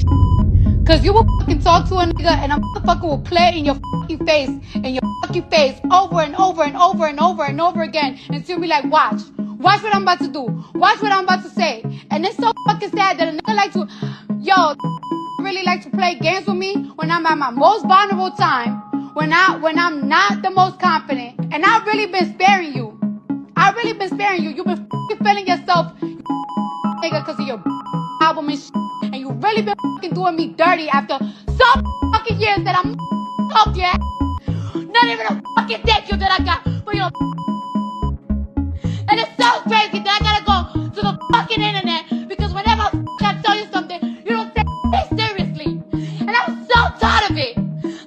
this shit. Cause you will fucking talk to a nigga and a motherfucker will play in your fucking face, over and over and over and over and over again until you be like, watch what I'm about to do, watch what I'm about to say. And it's so fucking sad that a nigga like to, really like to play games with me when I'm at my most vulnerable time, when I'm not the most confident, and I've really been sparing you. You've been fucking feeling yourself, nigga, because of your album and shit. And you really been fucking doing me dirty after some fucking years that I'm off your ass. Not even a fucking thank you that I got for your. And it's so crazy that I gotta go to the fucking internet because whenever I tell you something, you don't take it seriously. And I'm so tired of it.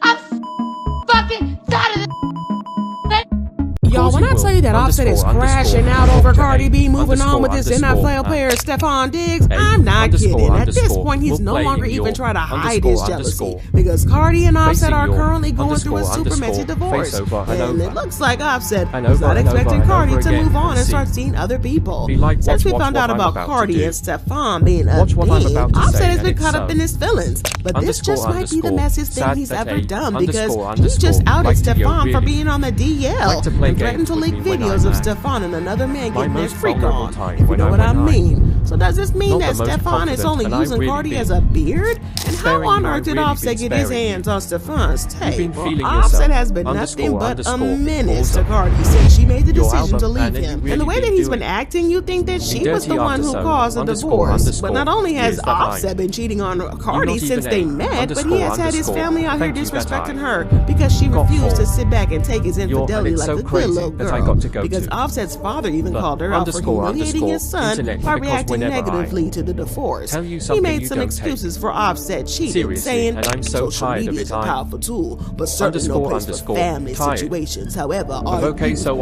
I'm so fucking tired of it. Y'all, when I tell you that Offset is crashing out over Cardi B moving on with this NFL player Stefon Diggs, I'm not kidding. At this point, he's no longer even trying to hide his jealousy because Cardi and Offset are currently going through a super messy divorce. And it looks like Offset is not expecting Cardi to move on and start seeing other people. Since we found out about Cardi and Stefon being a thing, Offset has been caught up in his feelings. But this just might be the messiest thing he's ever done because he just outed Stefon for being on the DL. Threatened to leak videos of Stefon and another man getting their freak on, if you know what I mean. So does this mean that Stefon is only using Cardi as a beard? And how on earth did Offset get his hands on Stefon's tape? Well, Offset has been nothing but a menace to Cardi since she made the decision to leave him. And the way that he's been acting, you think that she was the one who caused the divorce. But not only has Offset been cheating on Cardi since they met, but he has had his family out here disrespecting her because she refused to sit back and take his infidelity like a good little girl. Because Offset's father even called her out for humiliating his son by reacting negatively to the divorce. He made some excuses for Offset cheating, saying social media is a powerful tool, but certainly no place for family situations. However,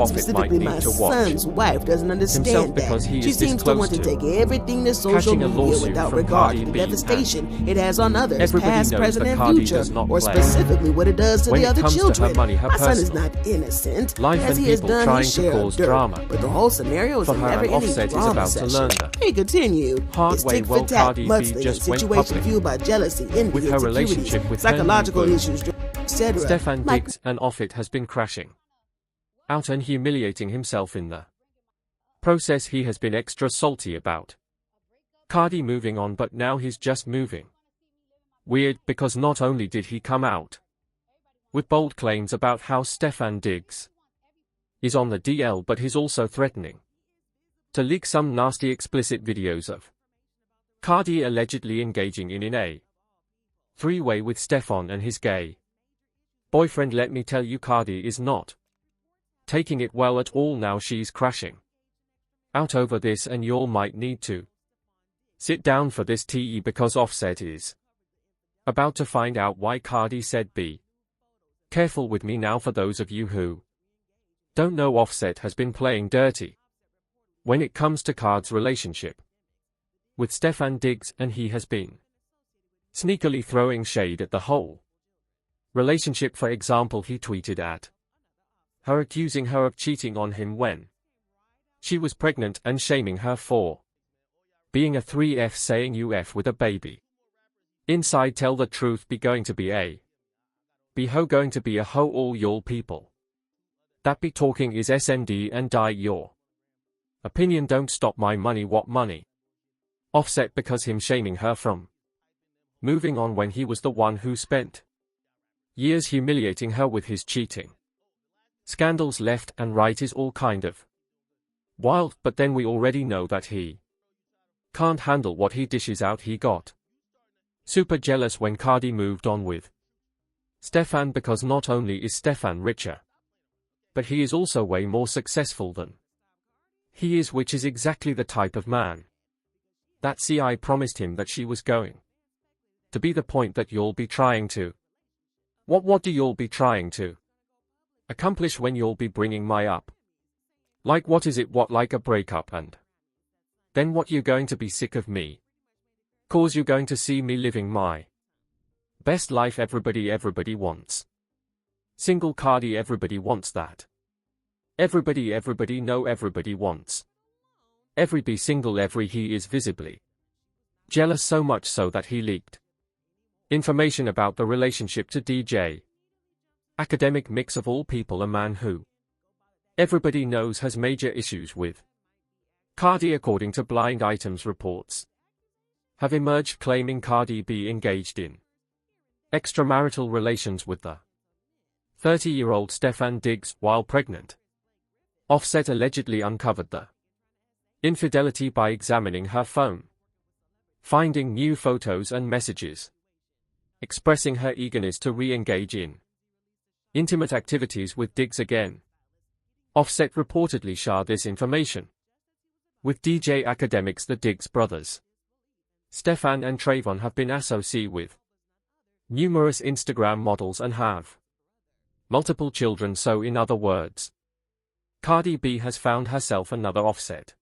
specifically my son's wife doesn't understand that. She seems to want to take everything to social media without regard to the devastation it has on others, past, present, and future, or specifically what it does to the other children. My son is not innocent, as he has done his share of dirt, but the whole scenario is a never-ending drama session. He continued, his tick for tack, mudslinging, situation fueled by jealousy, envy, insecurities, psychological issues, etc. Stefon Diggs and Offset has been crashing out and humiliating himself in the process. He has been extra salty about Cardi moving on, but now he's just moving. Weird, because not only did he come out with bold claims about how Stefon Diggs is on the DL, but he's also threatening to leak some nasty explicit videos of Cardi allegedly engaging in a three-way with Stefon and his gay boyfriend. Let me tell you, Cardi is not taking it well at all now. She's crashing out over this, and y'all might need to sit down for this tea because Offset is about to find out why Cardi said be careful with me. Now, for those of you who don't know, Offset has been playing dirty when it comes to Cardi's relationship with Stefon Diggs, and he has been sneakily throwing shade at the whole relationship. For example, he tweeted at her accusing her of cheating on him when she was pregnant and shaming her for being a 3F, saying UF with a baby inside. Tell the truth, be going to be a ho, going to be a ho, all y'all people that be talking is SMD and die your opinion. Don't stop my money. What money? Offset, because him shaming her from moving on when he was the one who spent years humiliating her with his cheating scandals left and right is all kind of wild. But then we already know that he can't handle what he dishes out. He got super jealous when Cardi moved on with Stefon, because not only is Stefon richer, but he is also way more successful than he is, which is exactly the type of man that CI promised him that she was going to be. The point that you'll be trying to what do you'll be trying to accomplish when you'll be bringing my up? Like, what is it? What, like a breakup? And then what, you going to be sick of me? Cause you're going to see me living my best life. Everybody wants single Cardi. Everybody wants that. Everybody know everybody wants every be single. He is visibly jealous, so much so that he leaked Information about the relationship to DJ. Academic mix of all people, a man who everybody knows has major issues with Cardi, according to Blind Items reports, have emerged claiming Cardi B engaged in extramarital relations with the 30-year-old Stefon Diggs while pregnant. Offset allegedly uncovered the infidelity by examining her phone, finding new photos and messages, expressing her eagerness to re-engage in intimate activities with Diggs again. Offset reportedly shared this information with DJ academics. The Diggs brothers, Stefon and Trayvon, have been associated with numerous Instagram models and have multiple children, so in other words, Cardi B has found herself another Offset.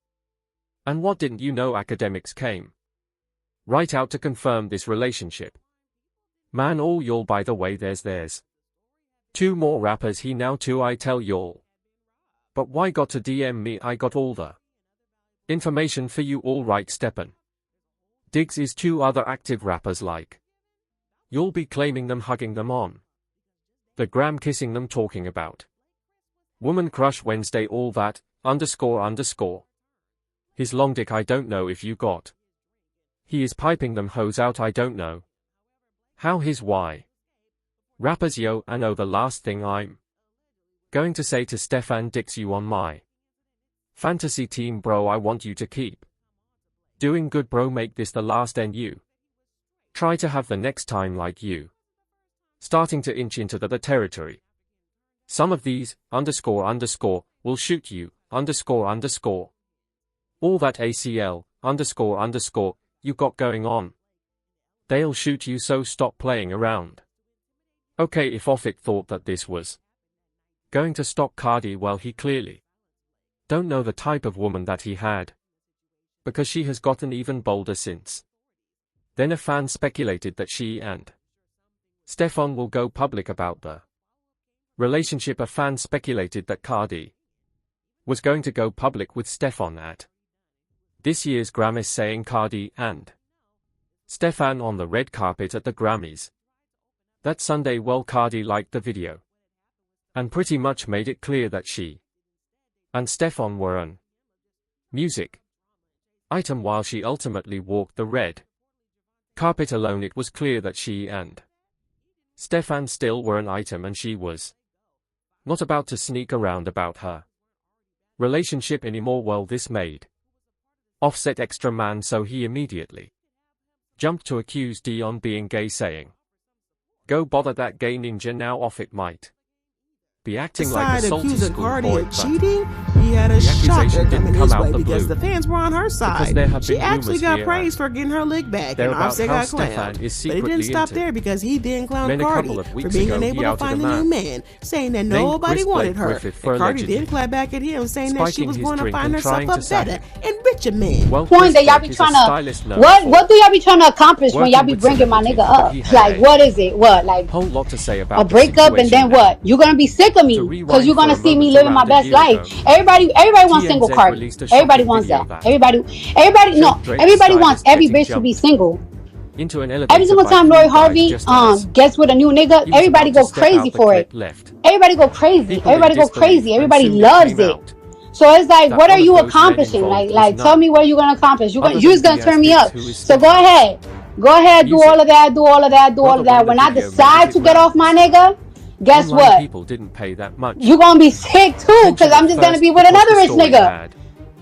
And what didn't you know? Academics came right out to confirm this relationship. Man, all y'all, by the way, there's 2 more rappers he now too, I tell y'all. But why got to DM me? I got all the information for you all right. Stefon Diggs is 2 other active rappers like you'll be claiming them, hugging them on the gram, kissing them, talking about woman crush Wednesday, all that, __. His long dick, I don't know if you got. He is piping them hoes out, I don't know how his why. Rappers, yo, I know the last thing I'm going to say to Stefon Diggs, you on my fantasy team, bro. I want you to keep doing good, bro. Make this the last, and you try to have the next time like you starting to inch into the territory. Some of these, __, will shoot you, __. All that ACL, __, you got going on. They'll shoot you, so stop playing around. Okay, if Offit thought that this was going to stop Cardi, well, he clearly don't know the type of woman that he had, because she has gotten even bolder since. Then a fan speculated that she and Stefon will go public about the relationship. A fan speculated that Cardi was going to go public with Stefon at this year's Grammys, saying Cardi and Stefon on the red carpet at the Grammys that Sunday. Well, Cardi liked the video and pretty much made it clear that she and Stefon were an music item while she ultimately walked the red carpet alone. It was clear that she and Stefon still were an item, and she was not about to sneak around about her relationship anymore. Well, this made Offset extra man, so he immediately jumped to accuse Dion being gay, saying, "Go bother that gay ninja now." Offit might be acting like a salty accusing school Cardi boy, of cheating, he had a shocker coming his way because the fans were on her side. She actually got praised for getting her lick back, and Offset got clowned. But it didn't stop there, because he didn't clown Cardi for being unable to find a new man, saying that nobody wanted her. And Cardi did clap back at him, saying that she was going to find herself a better and richer man. Point that y'all be trying to, what do y'all be trying to accomplish when y'all be bringing my nigga up? Like, what is it? What, like whole lot to say about a breakup, and then what? You're gonna be sick of me because you're gonna see me living my best life. Everybody wants single Cardi. Everybody wants that. Everybody wants every bitch to be single. Into an elevator. Every single time Lori Harvey gets with a new nigga, everybody go crazy for it. Everybody go crazy. Everybody go crazy. Everybody loves it. So it's like, what are you accomplishing? Like, tell me what you're gonna accomplish. You're just gonna turn me up. So go ahead, do all of that. When I decide to get off my nigga, guess what? People didn't pay that much. You're gonna be sick too, because I'm just gonna be with another rich nigga.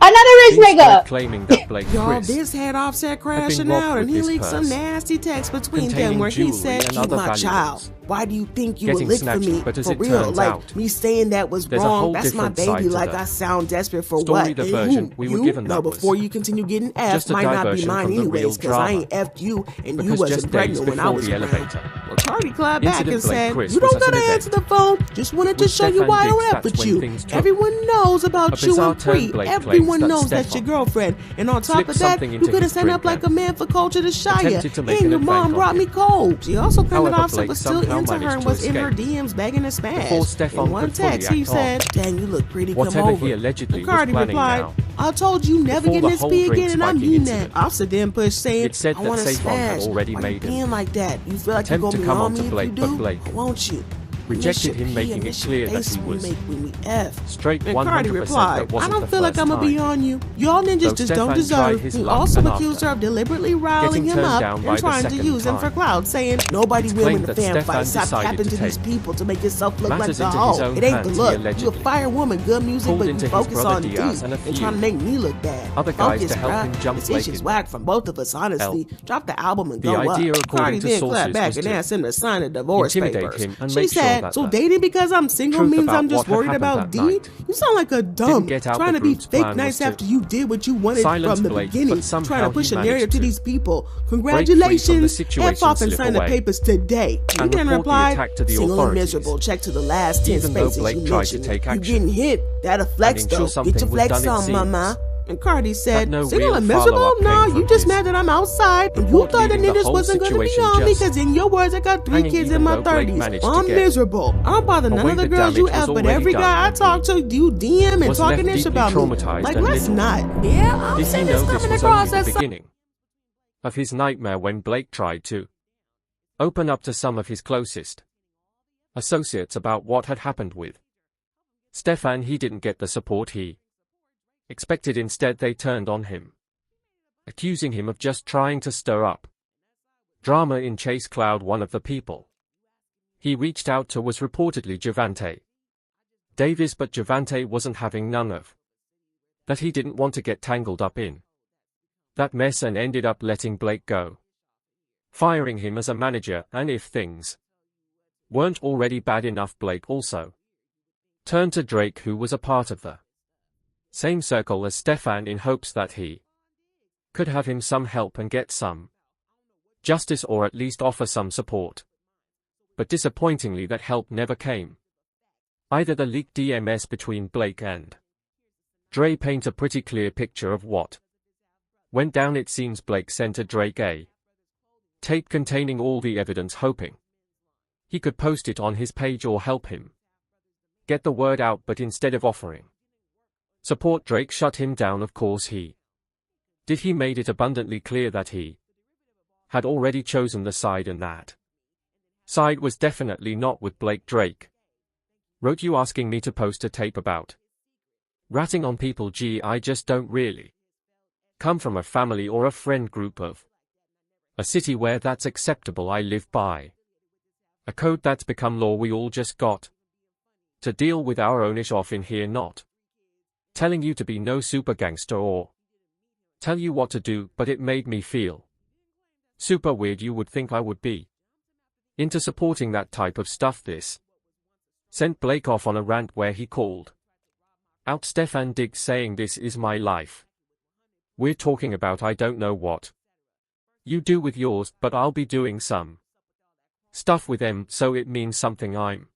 Another rich nigga. Claiming that Blake Y'all, this had Offset crashing out, and he leaked some nasty text between them where he said, "Keep my child. Why do you think you would lick for me? For real, like me saying that was wrong. That's my baby. Like, I sound desperate for what? And who? No, before you continue getting effed, might not be mine anyways, because I ain't effed you, and you wasn't pregnant when I was around." Well, Cardi clapped back and said, "You don't gotta answer the phone. Just wanted to show you why I don't F with you. Everyone knows about you and Free. Everyone knows that's your girlfriend. And on top of that, you could have set up like a man for culture to Shia. And your mom brought me cold." She also claimed that Offset was still somehow into her managed and to was in her escape. DMs begging to smash. Before Stefon In one could fully text, he act said, on "Dang, you look pretty, come whatever over." he allegedly And was Cardi planning replied, now. "I told you never Before get the in this whole speed drink again, and I spiking mean that." incident, Officer then pushed, saying, it said "I that want to Stefon had smash. already Why made you him being like that? You feel like you're attempt gonna to be come on on me to if Blake, you but do? Blake I want you." rejected him, making it clear that he was straight And Cardi 100% replied, that "I wasn't don't the feel like first I'm gonna be time. on you. Y'all ninjas Though just Stefon don't tried deserve." his He luck, also and accused after her of deliberately riling getting him turned up down by and the trying to second use him for time, clout, saying, "Nobody it's will win claimed the that fan fight. Stefon Stop decided tapping to to these take people to make yourself look like matters the into hoe. his own It ain't the hands. look. He You a allegedly fire woman, good music, pulled but you into his focus brother on Diaz D and a and trying to few make me look bad. other guys Focus, to help him bruh. jump This Blake ish is in. whack from both of us, honestly. Drop the album and The go idea, up. according Cardi to then sources, clapped back was and to asked him to sign a divorce intimidate papers. him and She make sure said, that "So the dating because I'm single truth means about I'm just what had worried happened about that D? night You sound like a dumb. get out Trying the to be group's fake plan nice was to after you did what you wanted silence from the Blake, beginning. but somehow Trying to push he a narrative managed to to these people. break free from the Congratulations. situation, F off and slip sign the away, papers today." He and then report the replied, attack to the "Single and authorities. miserable. Check to the last 10 Even though spaces Blake you tried to mentioned. take You action getting hit. That'll flex and ensure though. something Get your was flex done, it on, mama." seems And Cardi said, no "Single real and miserable? follow-up Nah, came you from just his mad that I'm outside. And you report, thought the leaving the niggas whole wasn't gonna be situation on me just because in your words, I got 3 hanging, kids even in my though Blake 30s. managed to I'm get miserable. I don't bother none away. of the The girls you damage was F, but already every done, guy I and talk to, you DM and was talking left ish deeply about me. traumatized Like, and let's little not. Yeah, I'm did he saying know this this coming was across only as the beginning of his nightmare when Blake tried to open up to some of his closest associates about what had happened with Stefon. He didn't get the support he expected. Instead, they turned on him, accusing him of just trying to stir up drama in Chase Cloud. One of the people he reached out to was reportedly Javante Davis, but Javante wasn't having none of that. He didn't want to get tangled up in that mess and ended up letting Blake go, firing him as a manager. And if things weren't already bad enough, Blake also turned to Drake, who was a part of the same circle as Stefon, in hopes that he could have him some help and get some justice, or at least offer some support. But disappointingly, that help never came. Either. The leaked DMS between Blake and Dre paint a pretty clear picture of what went down. It seems Blake sent to Drake a tape containing all the evidence, hoping he could post it on his page or help him get the word out, but instead of offering support, Drake shut him down. Of course he did. He made it abundantly clear that he had already chosen the side, and that side was definitely not with Blake. Drake wrote, "You asking me to post a tape about ratting on people? Gee, I just don't really come from a family or a friend group of a city where that's acceptable. I live by a code that's become law. We all just got to deal with our own ish off in here. Not telling you to be no super gangster or tell you what to do, but it made me feel super weird. You would think I would be into supporting that type of stuff." This sent Blake off on a rant where he called out Stefon Diggs, saying, "This is my life we're talking about. I don't know what you do with yours, but I'll be doing some stuff with them, so it means something. I'm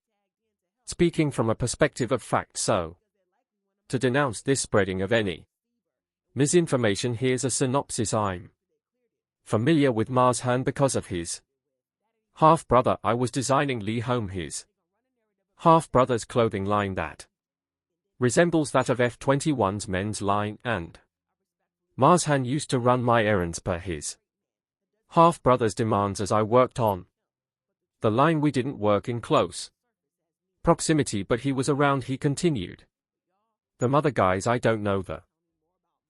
speaking from a perspective of fact, so to denounce this spreading of any misinformation, here's a synopsis. I'm familiar with Marshan because of his half-brother. I was designing Lee Home, his half-brother's clothing line that resembles that of F21's men's line, and Marshan used to run my errands per his half-brother's demands as I worked on the line. We didn't work in close proximity, but he was around." He continued, "The other guys, I don't know. The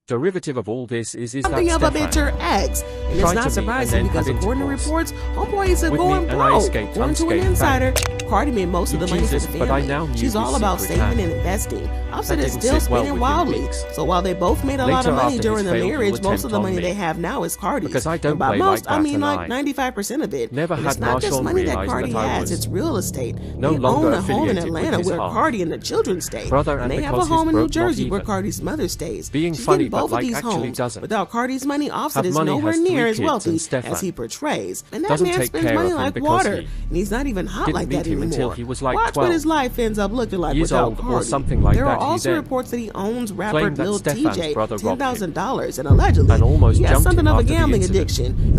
derivative of all this is that Something of a Stefon bitter ex, and it's not surprising because according to reports, homeboy is going broke. According to an insider, Cardi made most of the money for the family. She's all about saving and investing. Offset is still spending wildly. So while they both made a lot of money during the marriage, most of the money they have now is Cardi's. Because I don't and by play most, like I mean that, like 95% of it. Never and had it's not just Marshall money that realize Cardi that I has, was it's real estate. no They longer own a home in affiliated with Atlanta his where half Cardi and the children stay. brother, and and they have a because home his in New broke not Jersey where even Cardi's mother stays. being She's funny, getting both but of like these actually homes. doesn't Without Cardi's money, Offset have is money, nowhere has 3 near as kids, wealthy and Stefon as he portrays. And that doesn't man take spends care money of him like because water. he And he's not even hot didn't like meet that him anymore. until he was like Watch 12 what his life ends up looking like years without old or Cardi. something like there that. are He also then reports that he owns rapper claimed that Lil Stefon's TJ brother robbed him $10,000, and allegedly and almost he has jumped something him of a after the gambling incident. addiction.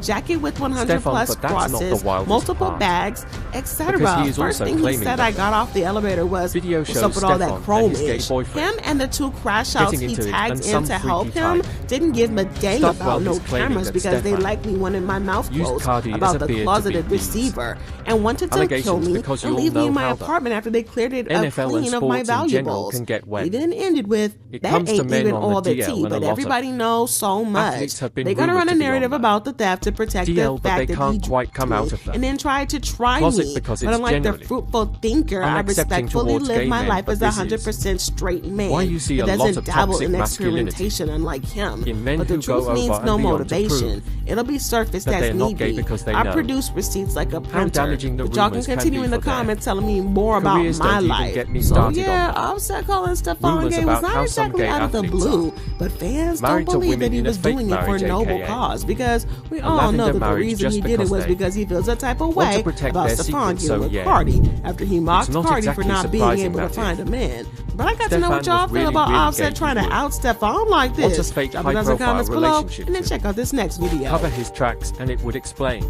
jacket with 100 Stefon, plus but that's not the crosses, wildest multiple part. bags, etc. Because he is First also thing he claiming said that I got off the elevator was, video what's shows up with all that Stefon and chrome his gay ish? boyfriend Him and the 2 crash outs getting he into it, tagged and in some to help freaky him type didn't give a dang Stuff about while no he's claiming cameras that because they Stefon likely wanted my mouth used closed Cardi as about a the beard to closeted beat these receiver and wanted to kill allegations me because you and all leave me know in my how the apartment after they cleared it up NFL clean and of my sports in general valuables. can get wet. He then ended with, It that comes to ain't men even on the all the DL, tea, and a but lot everybody of knows so much. athletes have been They're gonna run a rumored to be narrative on about the theft to protect DL, the but fact they that can't he quite come me out of that and then try to try closet me. because But it's unlike the generally fruitful thinker. I unaccepting respectfully towards live gay my men, life but as a this is 100% straight man. why you see It a lot doesn't of dabble toxic in masculinity experimentation unlike him. in men But who the go truth means over no and beyond to motivation. prove It'll be surfaced that as they're not need gay be. because they I know produce receipts like a printer. how damaging the But y'all can rumors can continue be in the for their comments telling me more about careers. my Don't even life. get me So started yeah, on Offset calling Stefon rumors gay was about not how some exactly gay out of the athletes blue, but fans don't married to believe that women he in a was fake doing it for a marriage, noble aka cause, because we a all know lavender that the marriage, reason just he did it because was they because he feels a type of want to way protect about their Stefon secrets. getting So with yeah, Cardi after he mocked not Cardi for exactly not being surprising able to that find if a man. But I got to know Stefon what y'all was feel really, about really Offset gay, trying to he would out Stefon like want a this. fake Drop it down in the high-profile comments below, relationship and then to check out this next video. cover his tracks, and it would explain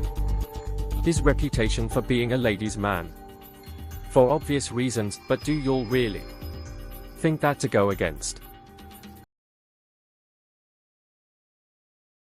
his reputation for being a ladies' man. For obvious reasons, but do y'all really think that to go against